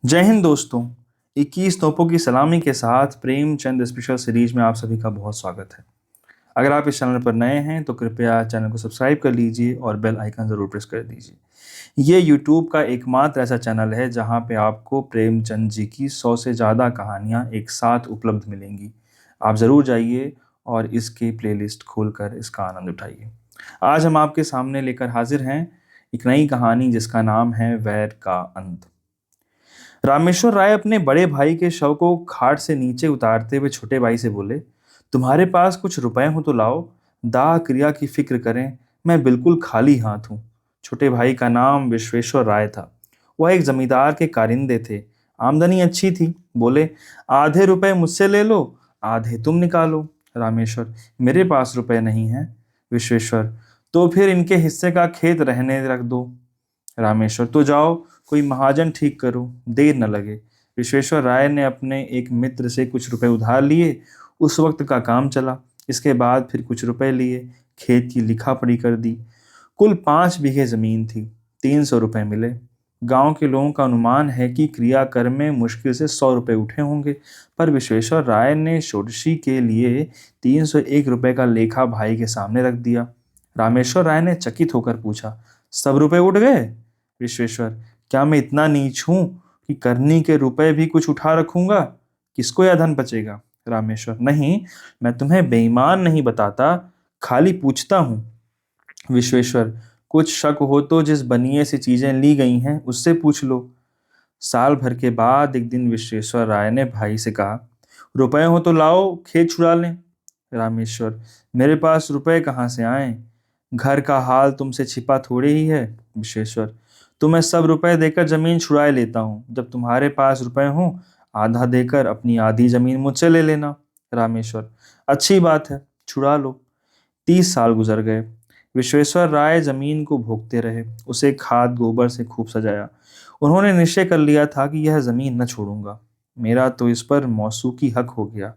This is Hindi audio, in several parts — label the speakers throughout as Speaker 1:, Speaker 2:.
Speaker 1: जय हिंद दोस्तों। 21 तोपों की सलामी के साथ प्रेमचंद स्पेशल सीरीज में आप सभी का बहुत स्वागत है। अगर आप इस चैनल पर नए हैं तो कृपया चैनल को सब्सक्राइब कर लीजिए और बेल आइकन ज़रूर प्रेस कर दीजिए। ये यूट्यूब का एकमात्र ऐसा चैनल है जहां पे आपको प्रेमचंद जी की 100 से ज़्यादा कहानियां एक साथ उपलब्ध मिलेंगी। आप ज़रूर जाइए और इसकी प्लेलिस्ट खोलकर इसका आनंद उठाइए। आज हम आपके सामने लेकर हाजिर हैं एक नई कहानी जिसका नाम है वैर का अंत। रामेश्वर राय अपने बड़े भाई के शव को खाट से नीचे उतारते हुए छोटे भाई से बोले, तुम्हारे पास कुछ रुपए हो तो लाओ, दाह क्रिया की फिक्र करें, मैं बिल्कुल खाली हाथ हूँ। छोटे भाई का नाम विश्वेश्वर राय था। वह एक जमींदार के कारिंदे थे। आमदनी अच्छी थी। बोले, आधे रुपए मुझसे ले लो, आधे तुम निकालो। रामेश्वर, मेरे पास रुपए नहीं है। विश्वेश्वर, तो फिर इनके हिस्से का खेत रहने रख दो। रामेश्वर, तो जाओ कोई महाजन ठीक करो, देर न लगे। विश्वेश्वर राय ने अपने एक मित्र से कुछ रुपए उधार लिए। उस वक्त का काम चला। इसके बाद फिर कुछ रुपए लिए, खेत की लिखा पढ़ी कर दी। कुल 5 बीघे जमीन थी। 300 रुपए मिले। गांव के लोगों का अनुमान है कि क्रियाकर्म में मुश्किल से 100 रुपए उठे होंगे, पर विश्वेश्वर राय ने षोडशी के लिए 301 रुपए का लेखा भाई के सामने रख दिया। रामेश्वर राय ने चकित होकर पूछा, सब रुपए उठ गए? विश्वेश्वर, क्या मैं इतना नीच हूं कि करनी के रुपए भी कुछ उठा रखूंगा? किसको यह धन बचेगा? रामेश्वर, नहीं, मैं तुम्हें बेईमान नहीं बताता, खाली पूछता हूं। विश्वेश्वर, कुछ शक हो तो जिस बनिए से चीजें ली गई हैं उससे पूछ लो। साल भर के बाद एक दिन विश्वेश्वर राय ने भाई से कहा, रुपए हो तो लाओ, खेत छुड़ा लें। रामेश्वर, मेरे पास रुपए कहाँ से आए? घर का हाल तुमसे छिपा थोड़े ही है। विश्वेश्वर, तो मैं सब रुपए देकर जमीन छुड़ाए लेता हूँ। जब तुम्हारे पास रुपए हों, आधा देकर अपनी आधी जमीन मुझसे ले लेना। रामेश्वर, अच्छी बात है, छुड़ा लो। 30 साल गुजर गए। विश्वेश्वर राय जमीन को भोगते रहे। उसे खाद गोबर से खूब सजाया। उन्होंने निश्चय कर लिया था कि यह जमीन न छोड़ूंगा। मेरा तो इस पर मौसूकी हक हो गया।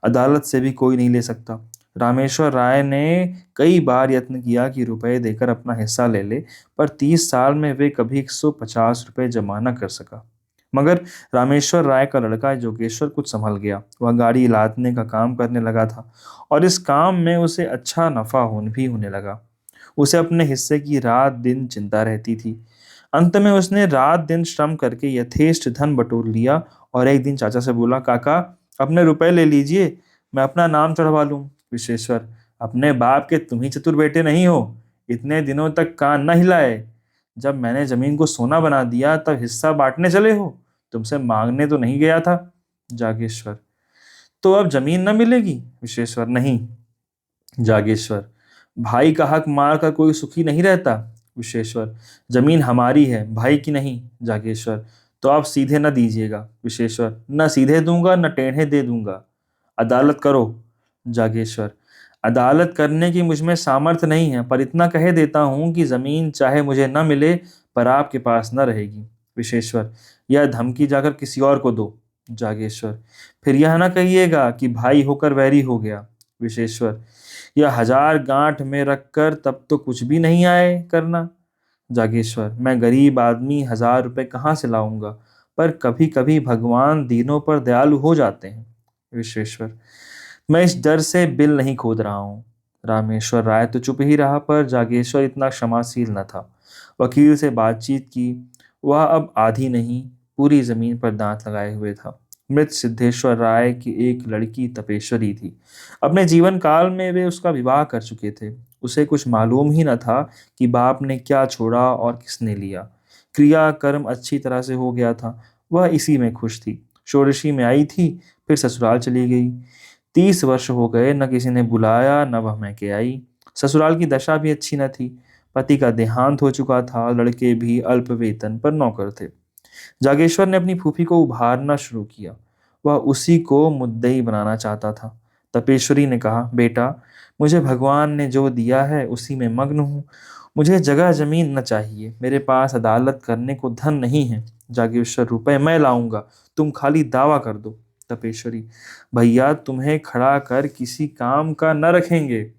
Speaker 1: अदालत से भी कोई नहीं ले सकता। रामेश्वर राय ने कई बार यत्न किया कि रुपए देकर अपना हिस्सा ले ले, पर 30 साल में वे कभी 150 रुपए जमा न कर सका। मगर रामेश्वर राय का लड़का जोगेश्वर कुछ संभल गया। वह गाड़ी लादने का काम करने लगा था और इस काम में उसे अच्छा नफा भी होने लगा। उसे अपने हिस्से की रात दिन चिंता रहती थी। अंत में उसने रात दिन श्रम करके यथेष्ट धन बटोर लिया और एक दिन चाचा से बोला, काका, अपने रुपए ले लीजिए, मैं अपना नाम चढ़वा लूं। विश्वेश्वर, अपने बाप के तुम ही चतुर बेटे नहीं हो? इतने दिनों तक कान न हिलाए। जब मैंने जमीन को सोना बना दिया तब हिस्सा बांटने चले हो? तुमसे मांगने तो नहीं गया था। जागेश्वर, तो अब जमीन न मिलेगी? विश्वेश्वर, नहीं। जागेश्वर, भाई का हक मार कर कोई सुखी नहीं रहता। विश्वेश्वर, जमीन हमारी है, भाई की नहीं। जागेश्वर, तो आप सीधे न दीजिएगा। विश्वेश्वर, न सीधे दूंगा न टेढ़े दे दूंगा। अदालत करो। जागेश्वर, अदालत करने की मुझमें सामर्थ्य नहीं है, पर इतना कह देता हूं कि जमीन चाहे मुझे न मिले पर आपके पास न रहेगी। विश्वेश्वर, यह धमकी जाकर किसी और को दो। जागेश्वर, फिर यह न कहिएगा कि भाई होकर वैरी हो गया। विश्वेश्वर, यह 1000 गांठ में रखकर तब तो कुछ भी नहीं आए करना। जागेश्वर, मैं गरीब आदमी 1000 रुपए कहाँ से लाऊंगा, पर कभी कभी भगवान दीनों पर दयालु हो जाते हैं। विश्वेश्वर, मैं इस डर से बिल नहीं खोद रहा हूँ। रामेश्वर राय तो चुप ही रहा, पर जागेश्वर इतना क्षमाशील न था। वकील से बातचीत की। वह अब आधी नहीं, पूरी जमीन पर दांत लगाए हुए था। मृत सिद्धेश्वर राय की एक लड़की तपेश्वरी थी। अपने जीवन काल में वे उसका विवाह कर चुके थे। उसे कुछ मालूम ही न था कि बाप ने क्या छोड़ा और किसने लिया। क्रिया कर्म अच्छी तरह से हो गया था। वह इसी में खुश थी। षोडशी में आई थी, फिर ससुराल चली गई। 30 वर्ष हो गए, न किसी ने बुलाया न वह मैके आई। ससुराल की दशा भी अच्छी न थी। पति का देहांत हो चुका था। लड़के भी अल्प वेतन पर नौकर थे। जागेश्वर ने अपनी फूफी को उभारना शुरू किया। वह उसी को मुद्दई बनाना चाहता था। तपेश्वरी ने कहा, बेटा, मुझे भगवान ने जो दिया है उसी में मग्न हूँ। मुझे जगह जमीन न चाहिए। मेरे पास अदालत करने को धन नहीं है। जागेश्वर, रुपए मैं लाऊंगा, तुम खाली दावा कर दो। तपेश्वरी, भैया, तुम्हें खड़ा कर किसी काम का न रखेंगे।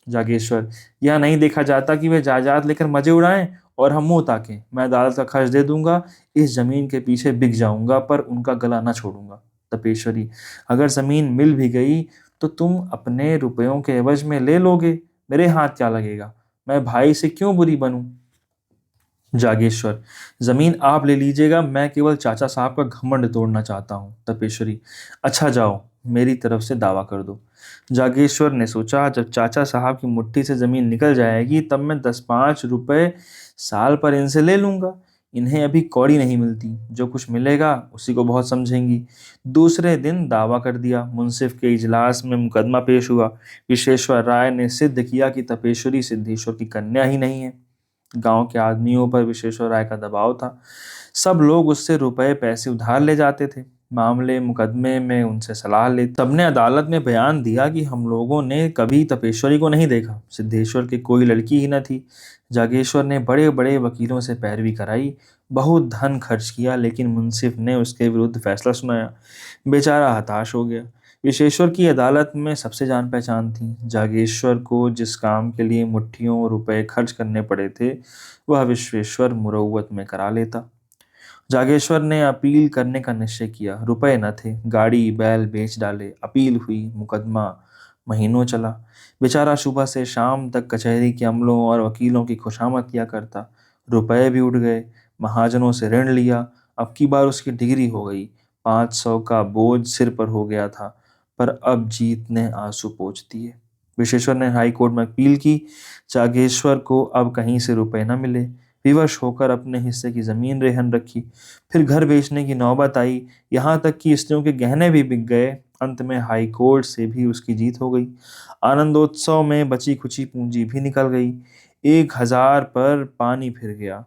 Speaker 1: जागेश्वर, यह नहीं देखा जाता कि वे जायदाद लेकर मजे उड़ाएं और हम मुंह ताके, मैं अदालत का खर्च दे दूंगा, इस जमीन के पीछे बिक जाऊंगा, पर उनका गला ना छोड़ूंगा। तपेश्वरी, अगर जमीन मिल भी गई तो तुम अपने रुपयों के एवज में ले लोगे, मेरे हाथ क्या लगेगा, मैं भाई से क्यों बुरी बनूं। जागेश्वर, जमीन आप ले लीजिएगा, मैं केवल चाचा साहब का घमंड तोड़ना चाहता हूँ। तपेश्वरी, अच्छा जाओ, मेरी तरफ से दावा कर दो। जागेश्वर ने सोचा, जब चाचा साहब की मुट्ठी से जमीन निकल जाएगी तब मैं 10-5 रुपए साल पर इनसे ले लूंगा। इन्हें अभी कौड़ी नहीं मिलती, जो कुछ मिलेगा उसी को बहुत समझेंगी। दूसरे दिन दावा कर दिया। मुंसिफ के इजलास में मुकदमा पेश हुआ। विश्वेश्वर राय ने सिद्ध किया कि तपेश्वरी सिद्धेश्वर की कन्या ही नहीं है। गांव के आदमियों पर विश्वेश्वर राय का दबाव था। सब लोग उससे रुपए पैसे उधार ले जाते थे। मामले मुकदमे में उनसे सलाह ले। सबने अदालत में बयान दिया कि हम लोगों ने कभी तपेश्वरी को नहीं देखा, सिद्धेश्वर की कोई लड़की ही न थी। जागेश्वर ने बड़े बड़े वकीलों से पैरवी कराई, बहुत धन खर्च किया, लेकिन मुंसिफ ने उसके विरुद्ध फैसला सुनाया। बेचारा हताश हो गया। विश्वेश्वर की अदालत में सबसे जान पहचान थी। जागेश्वर को जिस काम के लिए मुट्ठियों रुपए खर्च करने पड़े थे, वह विश्वेश्वर मुरौवत में करा लेता। जागेश्वर ने अपील करने का निश्चय किया। रुपए न थे, गाड़ी बैल बेच डाले, अपील हुई, मुकदमा महीनों चला। बेचारा सुबह से शाम तक कचहरी के अमलों और वकीलों की खुशामद किया करता। रुपए भी उड़ गए, महाजनों से ऋण लिया। अब की बार उसकी डिग्री हो गई, 500 का बोझ सिर पर हो गया था, पर अब जीत ने आंसू पोंछ दिए। विश्वेश्वर ने हाई कोर्ट में अपील की। जागेश्वर को अब कहीं से रुपए न मिले। विवश होकर अपने हिस्से की जमीन रेहन रखी। फिर घर बेचने की नौबत आई, यहाँ तक कि स्त्रियों के गहने भी बिक गए। अंत में हाई कोर्ट से भी उसकी जीत हो गई। आनंदोत्सव में बची खुची पूंजी भी निकल गई। 1,000 पर पानी फिर गया।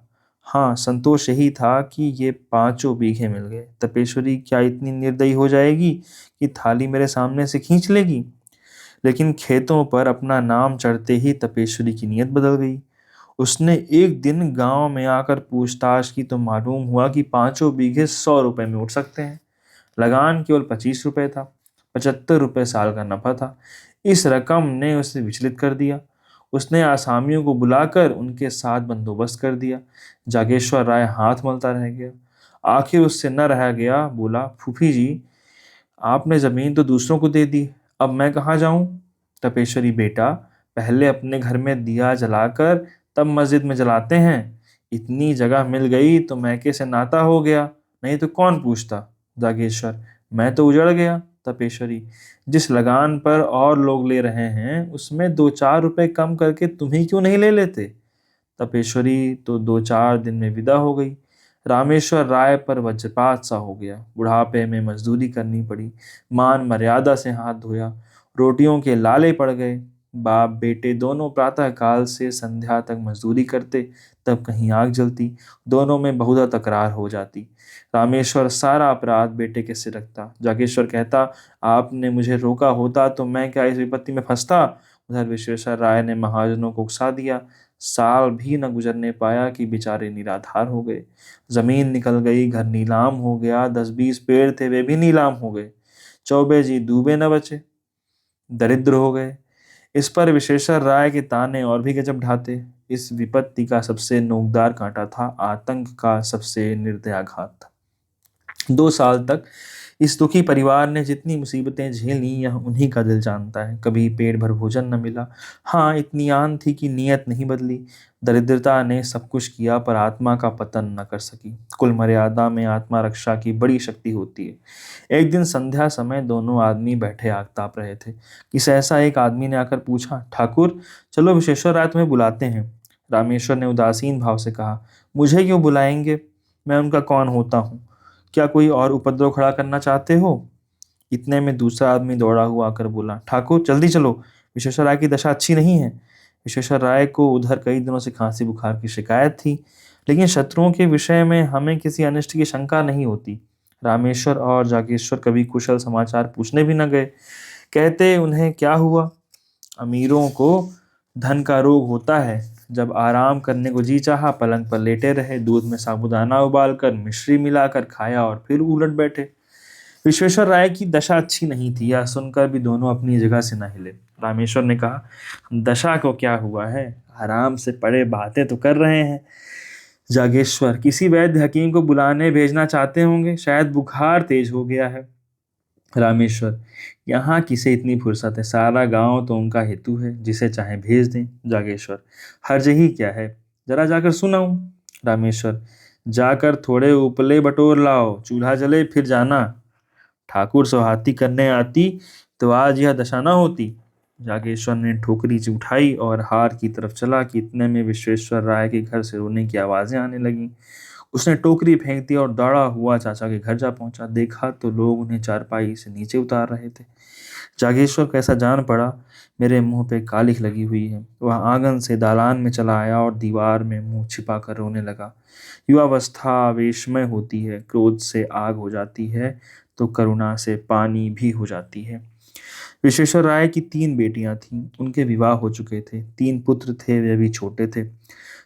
Speaker 1: हाँ, संतोष यही था कि ये 5 बीघे मिल गए। तपेश्वरी क्या इतनी निर्दयी हो जाएगी कि थाली मेरे सामने से खींच लेगी। लेकिन खेतों पर अपना नाम चढ़ते ही तपेश्वरी की नीयत बदल गई। उसने एक दिन गांव में आकर पूछताछ की तो मालूम हुआ कि 5 बीघे 100 रुपए में उठ सकते हैं। लगान केवल 25 रुपए था। 75 रुपए साल का नफा था। इस रकम ने उसे विचलित कर दिया। उसने आसामियों को बुलाकर उनके साथ बंदोबस्त कर दिया। जागेश्वर राय हाथ मलता रह गया। आखिर उससे न रहा गया, बोला, फूफी जी, आपने जमीन तो दूसरों को दे दी, अब मैं कहाँ जाऊं। तपेश्वरी, बेटा, पहले अपने घर में दिया जलाकर तब मस्जिद में जलाते हैं। इतनी जगह मिल गई तो मैके से नाता हो गया, नहीं तो कौन पूछता। जागेश्वर, मैं तो उजड़ गया। तपेश्वरी, जिस लगान पर और लोग ले रहे हैं उसमें 2-4 रुपए कम करके तुम ही क्यों नहीं ले लेते। तपेश्वरी तो 2-4 दिन में विदा हो गई। रामेश्वर राय पर वज्रपात सा हो गया। बुढ़ापे में मजदूरी करनी पड़ी। मान मर्यादा से हाथ धोया। रोटियों के लाले पड़ गए। बाप बेटे दोनों प्रातः काल से संध्या तक मजदूरी करते, तब कहीं आग जलती, दोनों में बहुधा तकरार हो जाती। रामेश्वर सारा अपराध बेटे के सिर रखता। जागेश्वर कहता, आपने मुझे रोका होता तो मैं क्या इस विपत्ति में फंसता। उधर विश्वेश्वर राय ने महाजनों को उकसा दिया। साल भी न गुजरने पाया कि बेचारे निराधार हो गए। जमीन निकल गई, घर नीलाम हो गया, 10-20 पेड़ थे वे भी नीलाम हो गए। चौबे जी डूबे न बचे, दरिद्र हो गए। इस पर विश्वेश्वर राय के ताने और भी गजब ढाते। इस विपत्ति का सबसे नोकदार कांटा था आतंक का सबसे निर्दयाघात। 2 साल तक इस दुखी परिवार ने जितनी मुसीबतें झेली यह उन्हीं का दिल जानता है। कभी पेट भर भोजन न मिला। हाँ, इतनी आन थी कि नीयत नहीं बदली। दरिद्रता ने सब कुछ किया पर आत्मा का पतन न कर सकी। कुल मर्यादा में आत्मा रक्षा की बड़ी शक्ति होती है। एक दिन संध्या समय दोनों आदमी बैठे आग ताप रहे थे कि सहसा एक आदमी ने आकर पूछा, ठाकुर, चलो विश्वेश्वर राय तुम्हें बुलाते हैं। रामेश्वर ने उदासीन भाव से कहा, मुझे क्यों बुलाएंगे, मैं उनका कौन होता हूँ। क्या कोई और उपद्रव खड़ा करना चाहते हो। इतने में दूसरा आदमी दौड़ा हुआ आकर बोला, ठाकुर जल्दी चलो, विश्वेश्वर राय की दशा अच्छी नहीं है। विश्वेश्वर राय को उधर कई दिनों से खांसी बुखार की शिकायत थी, लेकिन शत्रुओं के विषय में हमें किसी अनिष्ट की शंका नहीं होती। रामेश्वर और जागेश्वर कभी कुशल समाचार पूछने भी न गए। कहते, उन्हें क्या हुआ, अमीरों को धन का रोग होता है। जब आराम करने को जी चाहा पलंग पर लेटे रहे, दूध में साबूदाना उबालकर मिश्री मिलाकर खाया और फिर उलट बैठे। विश्वेश्वर राय की दशा अच्छी नहीं थी, यह सुनकर भी दोनों अपनी जगह से न हिले। रामेश्वर ने कहा, दशा को क्या हुआ है, आराम से पड़े बातें तो कर रहे हैं। जागेश्वर, किसी वैद्य हकीम को बुलाने भेजना चाहते होंगे, शायद बुखार तेज हो गया है। रामेश्वर, यहाँ किसे इतनी फुर्सत है, सारा गांव तो उनका हेतु है, जिसे चाहे भेज दें। जागेश्वर, हर्ज ही क्या है, जरा जाकर सुनाऊं। रामेश्वर, जाकर थोड़े उपले बटोर लाओ, चूल्हा जले फिर जाना। ठाकुर सोहाती करने आती तो आज यह दशा न होती। जागेश्वर ने ठोकरी उठाई और हार की तरफ चला कि इतने में विश्वेश्वर राय के घर से रोने की आवाजें आने लगीं। उसने टोकरी फेंक दी और दौड़ा हुआ चाचा के घर जा पहुंचा। देखा तो लोग उन्हें चारपाई से नीचे उतार रहे थे। जागेश्वर को ऐसा जान पड़ा मेरे मुंह पे कालिख लगी हुई है। वह आंगन से दालान में चला आया और दीवार में मुंह छिपा कर रोने लगा। युवावस्था आवेशमय होती है, क्रोध से आग हो जाती है तो करुणा से पानी भी हो जाती है। विश्वेश्वर राय की 3 बेटियां थीं, उनके विवाह हो चुके थे। 3 पुत्र थे, वे भी छोटे थे।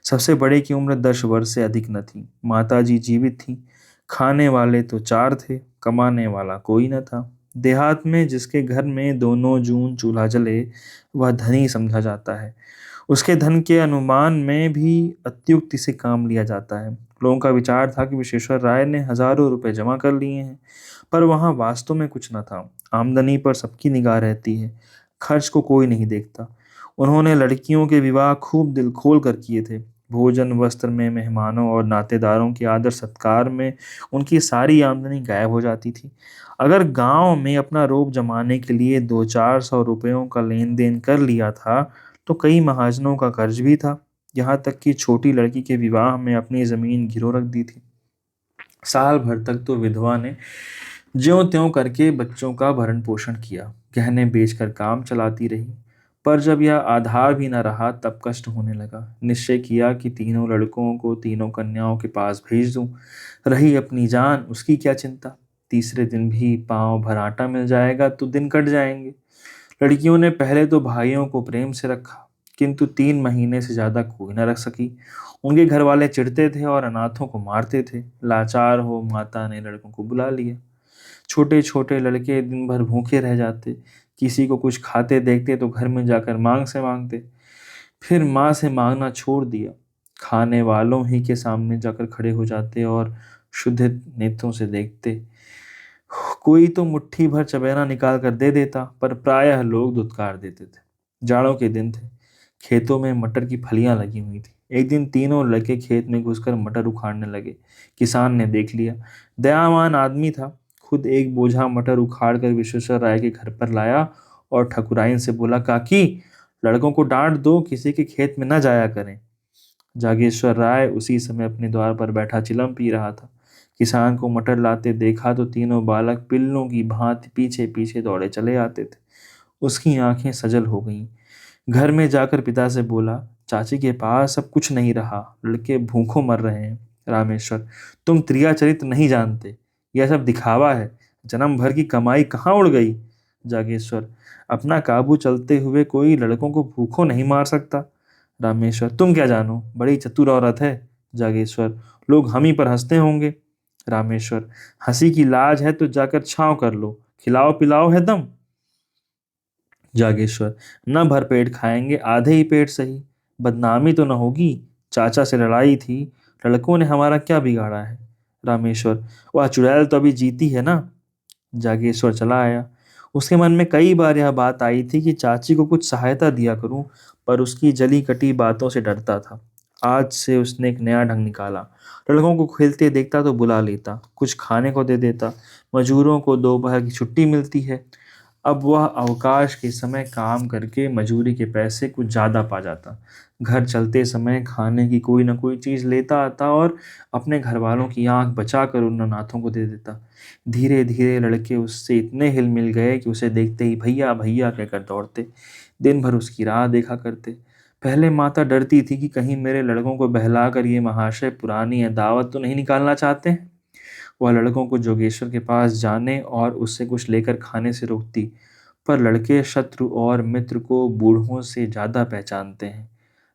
Speaker 1: सबसे बड़े की उम्र 10 वर्ष से अधिक न थी। माताजी जीवित थीं। खाने वाले तो 4 थे, कमाने वाला कोई न था। देहात में जिसके घर में दोनों जून चूल्हा जले, वह धनी समझा जाता है। उसके धन के अनुमान में भी अत्युक्ति से काम लिया जाता है। लोगों का विचार था कि विश्वेश्वर राय ने हजारों रुपए जमा कर लिए हैं, पर वहां वास्तव में कुछ न था। आमदनी पर सबकी निगाह रहती है, खर्च को कोई नहीं देखता। उन्होंने लड़कियों के विवाह खूब दिल खोल कर किए थे। भोजन वस्त्र में, मेहमानों और नातेदारों के आदर सत्कार में उनकी सारी आमदनी गायब हो जाती थी। अगर गांव में अपना रोब जमाने के लिए 200-400 रुपयों का लेन देन कर लिया था तो कई महाजनों का कर्ज भी था। यहाँ तक कि छोटी लड़की के विवाह में अपनी जमीन गिरव रख दी थी। साल भर तक तो विधवा ने ज्यों त्यों करके बच्चों का भरण पोषण किया, गहने बेचकर काम चलाती रही। पर जब यह आधार भी न रहा तब कष्ट होने लगा। निश्चय किया कि तीनों लड़कों को तीनों कन्याओं के पास भेज दूं। रही अपनी जान, उसकी क्या चिंता। तीसरे दिन भी पांव भर आटा मिल जाएगा तो दिन कट जाएंगे। लड़कियों ने पहले तो भाइयों को प्रेम से रखा, किंतु 3 महीने से ज्यादा कोई न रख सकी। उनके घर वाले चिढ़ते थे और अनाथों को मारते थे। लाचार हो माता ने लड़कों को बुला लिया। छोटे छोटे लड़के दिन भर भूखे रह जाते। किसी को कुछ खाते देखते तो घर में जाकर मांग से मांगते। फिर माँ से मांगना छोड़ दिया, खाने वालों ही के सामने जाकर खड़े हो जाते और शुद्ध नेत्रों से देखते। कोई तो मुट्ठी भर चबेना निकाल कर दे देता, पर प्रायः लोग धुतकार देते थे। जाड़ों के दिन थे, खेतों में मटर की फलियां लगी हुई थी। एक दिन तीनों लड़के खेत में घुसकर मटर उखाड़ने लगे। किसान ने देख लिया। दयावान आदमी था, खुद एक बोझा मटर उखाड़ कर विश्वेश्वर राय के घर पर लाया और ठकुराइन से बोला, काकी, लड़कों को डांट दो, किसी के खेत में न जाया करें। जागेश्वर राय उसी समय अपने द्वार पर बैठा चिलम पी रहा था। किसान को मटर लाते देखा तो तीनों बालक पिल्लों की भांति पीछे पीछे दौड़े चले आते थे। उसकी आंखें सजल हो गईं। घर में जाकर पिता से बोला, चाची के पास अब कुछ नहीं रहा, लड़के भूखों मर रहे हैं। रामेश्वर, तुम त्रिया चरित्र नहीं जानते, यह सब दिखावा है। जन्म भर की कमाई कहाँ उड़ गई। जागेश्वर, अपना काबू चलते हुए कोई लड़कों को भूखों नहीं मार सकता। रामेश्वर, तुम क्या जानो, बड़ी चतुर औरत है। जागेश्वर, लोग हम ही पर हंसते होंगे। रामेश्वर, हंसी की लाज है तो जाकर छांव कर लो, खिलाओ पिलाओ है दम। जागेश्वर, न भर पेट खाएंगे, आधे ही पेट सही, बदनामी तो न होगी। चाचा से लड़ाई थी, लड़कों ने हमारा क्या बिगाड़ा है। रामेश्वर, वह चुड़ैल तो अभी जीती है ना। जागेश्वर चला आया। उसके मन में कई बार यह बात आई थी कि चाची को कुछ सहायता दिया करूं, पर उसकी जली कटी बातों से डरता था। आज से उसने एक नया ढंग निकाला। लड़कों को खेलते देखता तो बुला लेता, कुछ खाने को दे देता। मजूरों को दोपहर की छुट्टी मिलती है। अब वह अवकाश के समय काम करके मजूरी के पैसे कुछ ज़्यादा पा जाता। घर चलते समय खाने की कोई ना कोई चीज़ लेता आता और अपने घर वालों की आंख बचाकर उन अनाथों को दे देता। धीरे धीरे लड़के उससे इतने हिल मिल गए कि उसे देखते ही भैया भैया कहकर दौड़ते। दिन भर उसकी राह देखा करते। पहले माता डरती थी कि कहीं मेरे लड़कों को बहलाकर ये महाशय पुरानी दावत तो नहीं निकालना चाहते हैं। वह लड़कों को जोगेश्वर के पास जाने और उससे कुछ लेकर खाने से रोकती। पर लड़के शत्रु और मित्र को बूढ़ों से ज्यादा पहचानते हैं।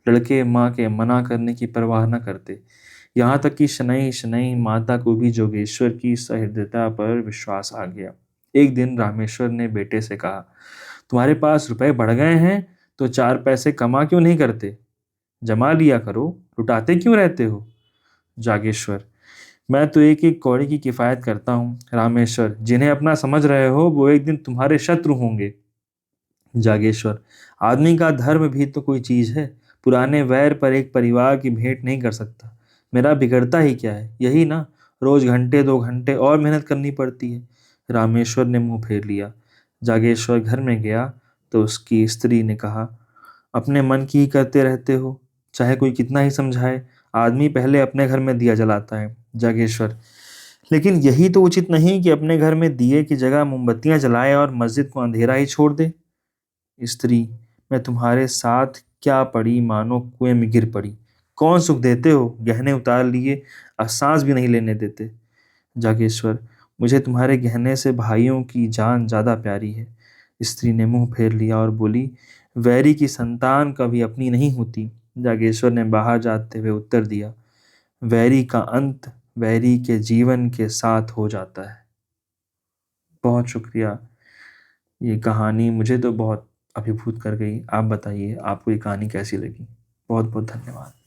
Speaker 1: लड़के माँ के मना करने की परवाह न करते। यहाँ तक कि शनैः शनैः माता को भी जोगेश्वर की सहृदयता पर विश्वास आ गया। एक दिन रामेश्वर ने बेटे से कहा, तुम्हारे पास रुपए बढ़ गए हैं तो 4 पैसे कमा क्यों नहीं करते। जमा लिया करो, लुटाते क्यों रहते हो? जागेश्वर, मैं तो एक एक कौड़ी की किफायत करता हूँ। रामेश्वर, जिन्हें अपना समझ रहे हो वो एक दिन तुम्हारे शत्रु होंगे। जागेश्वर, आदमी का धर्म भी तो कोई चीज है। पुराने वैर पर एक परिवार की भेंट नहीं कर सकता। मेरा बिगड़ता ही क्या है? यही ना, रोज घंटे 2 घंटे और मेहनत करनी पड़ती है। रामेश्वर ने मुंह फेर लिया। जागेश्वर घर में गया तो उसकी स्त्री ने कहा, अपने मन की ही करते रहते हो, चाहे कोई कितना ही समझाए। आदमी पहले अपने घर में दिया जलाता है। जागेश्वर, लेकिन यही तो उचित नहीं कि अपने घर में दिए की जगह मोमबत्तियां जलाए और मस्जिद को अंधेरा ही छोड़ दे। स्त्री, मैं तुम्हारे साथ क्या पड़ी मानो कुएं में गिर पड़ी। कौन सुख देते हो, गहने उतार लिए, अब सांस भी नहीं लेने देते। जागेश्वर, मुझे तुम्हारे गहने से भाइयों की जान ज्यादा प्यारी है। स्त्री ने मुंह फेर लिया और बोली, वैरी की संतान कभी अपनी नहीं होती। जागेश्वर ने बाहर जाते हुए उत्तर दिया, वैरी का अंत वैरी के जीवन के साथ हो जाता है। बहुत शुक्रिया। ये कहानी मुझे तो बहुत अभिभूत कर गई। आप बताइए, आपको ये कहानी कैसी लगी? बहुत बहुत धन्यवाद।